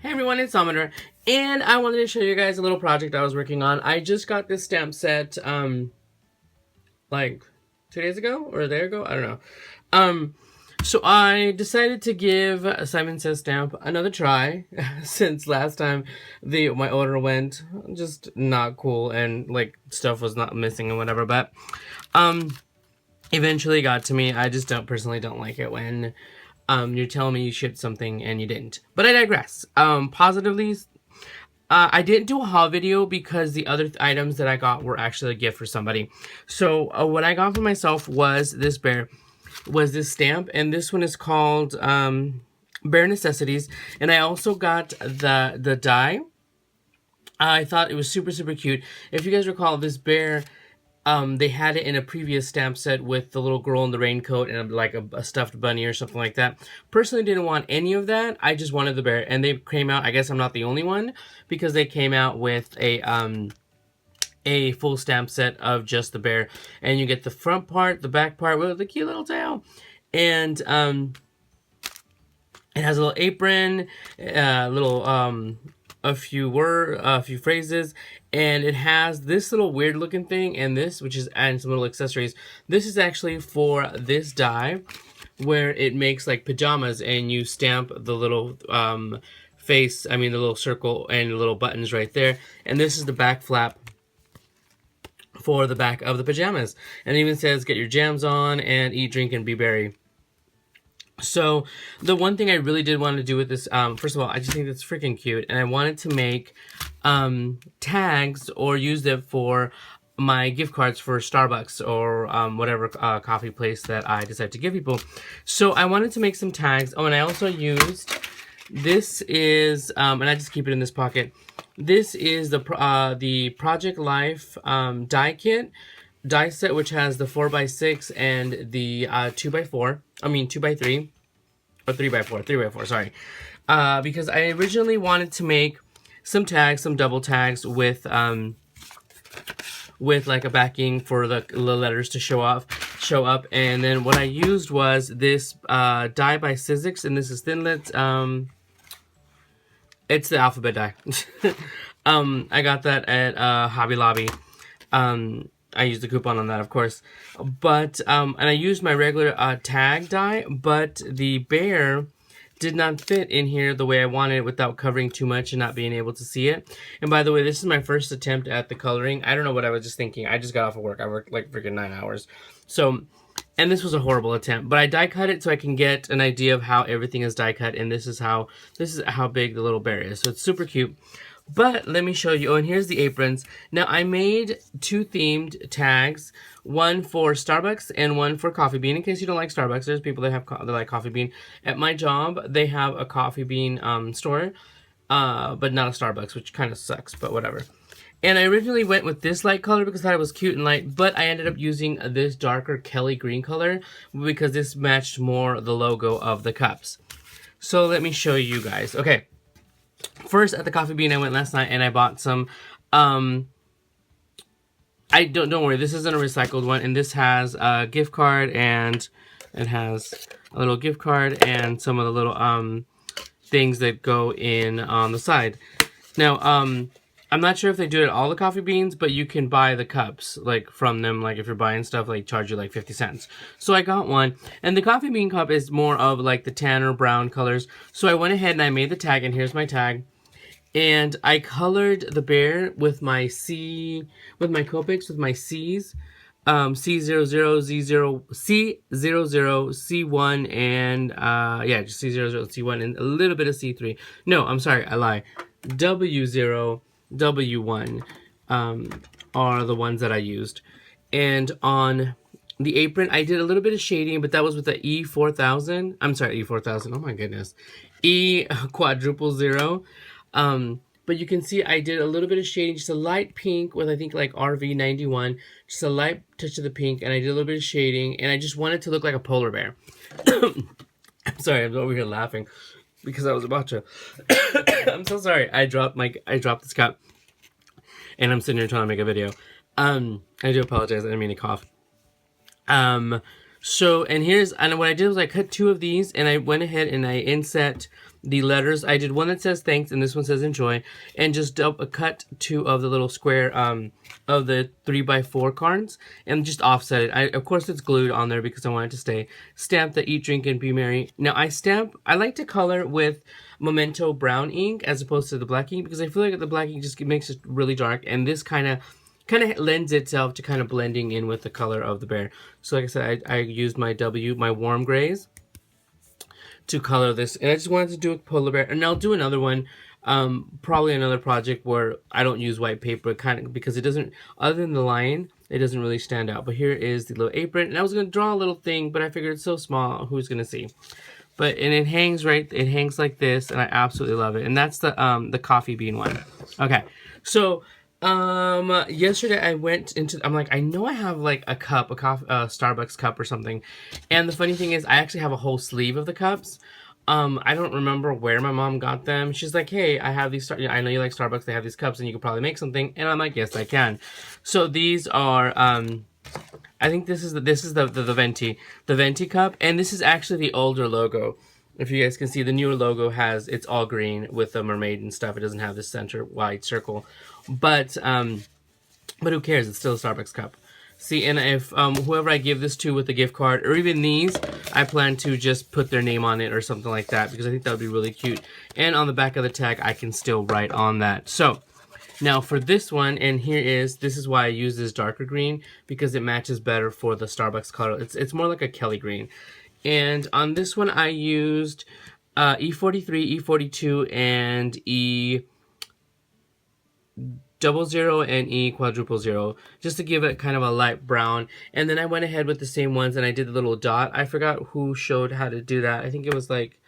Hey everyone, it's Summoner, and I wanted to show you guys a little project I was working on. I just got this stamp set, like 2 days ago or a day ago, I don't know. So I decided to give Simon Says Stamp another try since last time my order went just not cool and like stuff was not missing and whatever, but eventually got to me. I just personally don't like it when you're telling me you shipped something and you didn't. But I digress. Positively, I didn't do a haul video because the other items that I got were actually a gift for somebody. So what I got for myself was this stamp, and this one is called Bear Necessities. And I also got the die. I thought it was super, super cute. If you guys recall, this bear, they had it in a previous stamp set with the little girl in the raincoat and like a stuffed bunny or something like that. Personally, didn't want any of that. I just wanted the bear, and they came out. I guess I'm not the only one because they came out with a full stamp set of just the bear, and you get the front part, the back part with the cute little tail, and it has a little apron, a few phrases, and it has this little weird looking thing and and some little accessories. This is actually for this die where it makes like pajamas, and you stamp the little the little circle and the little buttons right there. And this is the back flap for the back of the pajamas. And it even says get your jams on and eat, drink, and be berry. So the one thing I really did want to do with this, first of all, I just think it's freaking cute, and I wanted to make tags or use them for my gift cards for Starbucks or whatever coffee place that I decide to give people. So I wanted to make some tags. Oh, and I also used, this is, and I just keep it in this pocket. This is the Project Life die set, which has the 4x6 and the 2x3 or 3x4, sorry. Because I originally wanted to make some tags, some double tags with like a backing for the letters to show up, and then what I used was this die by Sizzix, and this is Thinlit. It's the alphabet die. I got that at Hobby Lobby. I used the coupon on that, of course. But, and I used my regular tag die, but the bear did not fit in here the way I wanted it without covering too much and not being able to see it. And by the way, this is my first attempt at the coloring. I don't know what I was just thinking. I just got off of work. I worked like freaking 9 hours. So, and this was a horrible attempt. But I die cut it so I can get an idea of how everything is die cut. And this is how big the little bear is. So it's super cute. But let me show you. Oh, and here's the aprons. Now, I made 2 themed tags, one for Starbucks and one for Coffee Bean. In case you don't like Starbucks, there's people that like Coffee Bean. At my job, they have a Coffee Bean store, but not a Starbucks, which kind of sucks, but whatever. And I originally went with this light color because I thought it was cute and light, but I ended up using this darker Kelly green color because this matched more the logo of the cups. So let me show you guys. Okay. First, at the Coffee Bean, I went last night and I bought some, don't worry, this isn't a recycled one, and this has a gift card, and it has a little gift card and some of the little, things that go in on the side. Now, I'm not sure if they do it at all the Coffee Beans, but you can buy the cups, like, from them, like, if you're buying stuff, like, charge you, like, 50 cents. So I got one, and the Coffee Bean cup is more of, like, the tan or brown colors. So I went ahead and I made the tag, and here's my tag. And I colored the bear with my Copics, with my C's. C00, Z0, C00, C1, and, just C00, C1, and a little bit of C3. No, I'm sorry, I lie. W0, W1 are the ones that I used. And on the apron, I did a little bit of shading, but that was with the E4000. I'm sorry, E4000. Oh my goodness. E000. But you can see I did a little bit of shading, just a light pink with, I think, like RV91. Just a light touch of the pink, and I did a little bit of shading, and I just wanted to look like a polar bear. I'm sorry, I'm over here laughing because I was about to. I'm so sorry. I dropped this cup, and I'm sitting here trying to make a video. I do apologize. I didn't mean to cough. So, and what I did was I cut 2 of these, and I went ahead and I inset the letters. I did one that says thanks and this one says enjoy, and just cut 2 of the little square of the 3x4 cards and just offset it. Of course it's glued on there because I want it to stay. Stamp the eat, drink, and be merry. Now I like to color with Memento brown ink as opposed to the black ink, because I feel like the black ink just makes it really dark, and this kind of lends itself to kind of blending in with the color of the bear. So like I said, I used my warm grays to color this, and I just wanted to do a polar bear, and I'll do another one, probably another project where I don't use white paper, kind of because it doesn't, other than the lion, it doesn't really stand out. But here is the little apron, and I was going to draw a little thing, but I figured it's so small, who's going to see? But, and it hangs like this, and I absolutely love it. And that's the coffee bean one. Okay, so yesterday I went into, I'm like, I know I have like a Starbucks cup or something. And the funny thing is, I actually have a whole sleeve of the cups. I don't remember where my mom got them. She's like, hey, I have these, I know you like Starbucks, they have these cups and you could probably make something. And I'm like, yes, I can. So these are, I think this is the Venti cup, and this is actually the older logo. If you guys can see, the newer logo it's all green with the mermaid and stuff. It doesn't have this center white circle, but who cares? It's still a Starbucks cup. See, and if whoever I give this to with a gift card, or even these, I plan to just put their name on it or something like that, because I think that would be really cute. And on the back of the tag, I can still write on that. So now for this one, and this is why I use this darker green, because it matches better for the Starbucks color. It's more like a Kelly green. And on this one I used E43, E42, and E00 and E000, just to give it kind of a light brown. And then I went ahead with the same ones and I did the little dot. I forgot who showed how to do that. I think it was like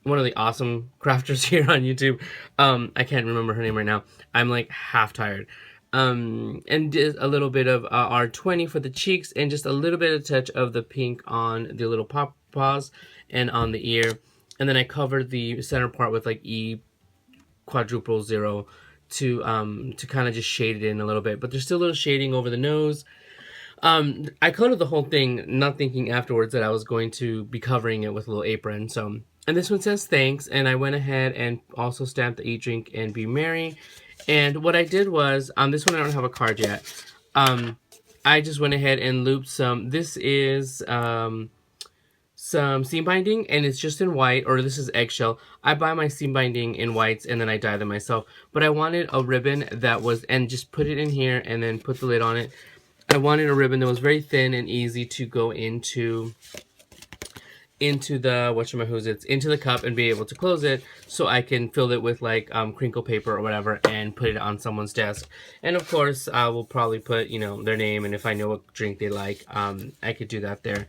one of the awesome crafters here on YouTube. I can't remember her name right now. I'm like half tired. And did a little bit of R20 for the cheeks, and just a little bit of touch of the pink on the little paws and on the ear. And then I covered the center part with like E0 to kind of just shade it in a little bit. But there's still a little shading over the nose. I colored the whole thing, not thinking afterwards that I was going to be covering it with a little apron. So, and this one says thanks, and I went ahead and also stamped the eat, drink, and be merry. And what I did was, on this one I don't have a card yet. I just went ahead and looped some. This is some seam binding, and it's just in white, or this is eggshell. I buy my seam binding in whites and then I dye them myself. But I wanted a ribbon that was, and just put it in here and then put the lid on it. I wanted a ribbon that was very thin and easy to go into the into the cup and be able to close it, so I can fill it with like crinkle paper or whatever and put it on someone's desk. And of course I will probably put, you know, their name, and if I know what drink they like, I could do that there.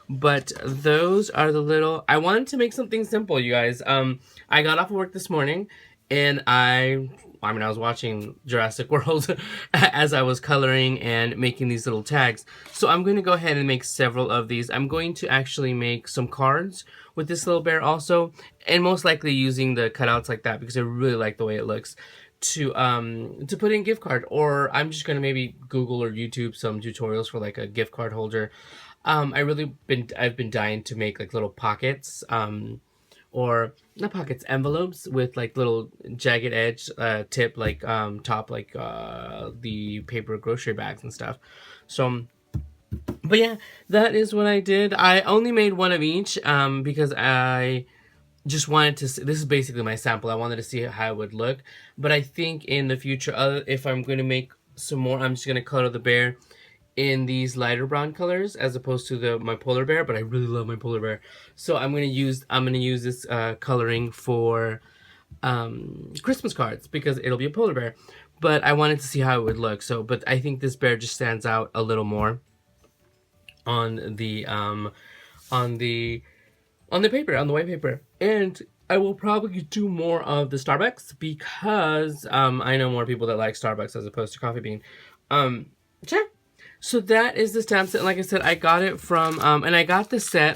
But those are the little, I wanted to make something simple, you guys. I got off of work this morning and I was watching Jurassic World as I was coloring and making these little tags. So I'm going to go ahead and make several of these. I'm going to actually make some cards with this little bear also, and most likely using the cutouts like that because I really like the way it looks, to put in gift card. Or I'm just going to maybe Google or YouTube some tutorials for like a gift card holder. I've been dying to make like little pockets, or not pockets, envelopes with like little jagged edge tip, like top, like the paper grocery bags and stuff. So but yeah, that is what I did. I only made one of each because I just wanted to see, this is basically my sample. I wanted to see how it would look. But I think in the future, if I'm going to make some more, I'm just going to color the bear in these lighter brown colors as opposed to my polar bear. But I really love my polar bear, so I'm gonna use this coloring for Christmas cards because it'll be a polar bear. But I wanted to see how it would look. So, but I think this bear just stands out a little more on the paper, on the white paper. And I will probably do more of the Starbucks because I know more people that like Starbucks as opposed to Coffee Bean. Sure. So that is the stamp set. Like I said, I got it from, and I got the set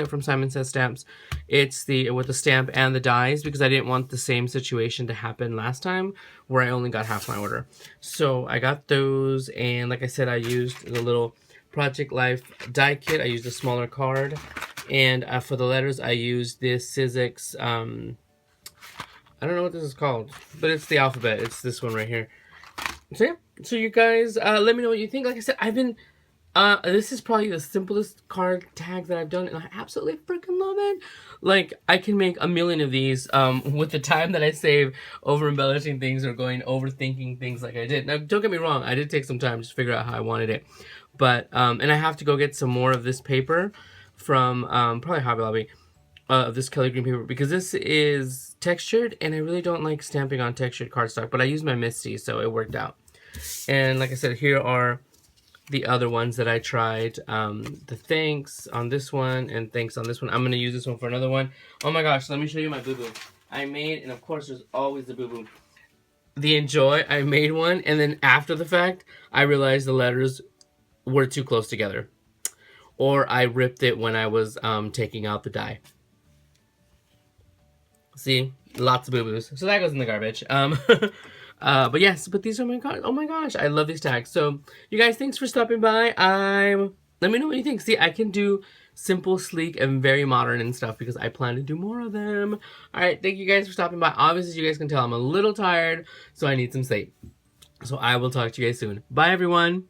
from Simon Says Stamps. It's with the stamp and the dies because I didn't want the same situation to happen last time where I only got half my order. So I got those, and like I said, I used the little Project Life die kit. I used a smaller card, And for the letters, I used this Sizzix. I don't know what this is called, but it's the alphabet. It's this one right here. So yeah. So you guys, let me know what you think. Like I said, I've been. This is probably the simplest card tag that I've done, and I absolutely freaking love it. Like, I can make a million of these, with the time that I save over embellishing things or going overthinking things like I did. Now, don't get me wrong, I did take some time to figure out how I wanted it. But, and I have to go get some more of this paper from, probably Hobby Lobby, of this Kelly Green paper, because this is textured, and I really don't like stamping on textured cardstock, but I used my Misty, so it worked out. And like I said, here are the other ones that I tried. The thanks on this one and thanks on this one. I'm going to use this one for another one. Oh my gosh, let me show you my boo-boo. I made, and of course there's always the boo-boo. The enjoy, I made one, and then after the fact, I realized the letters were too close together. Or I ripped it when I was taking out the die. See? Lots of boo-boos. So that goes in the garbage. But yes, but these are my god. Oh my gosh, I love these tags. So you guys, thanks for stopping by. Let me know what you think. See, I can do simple, sleek, and very modern and stuff because I plan to do more of them. All right, thank you guys for stopping by. Obviously, you guys can tell I'm a little tired, so I need some sleep. So I will talk to you guys soon. Bye, everyone.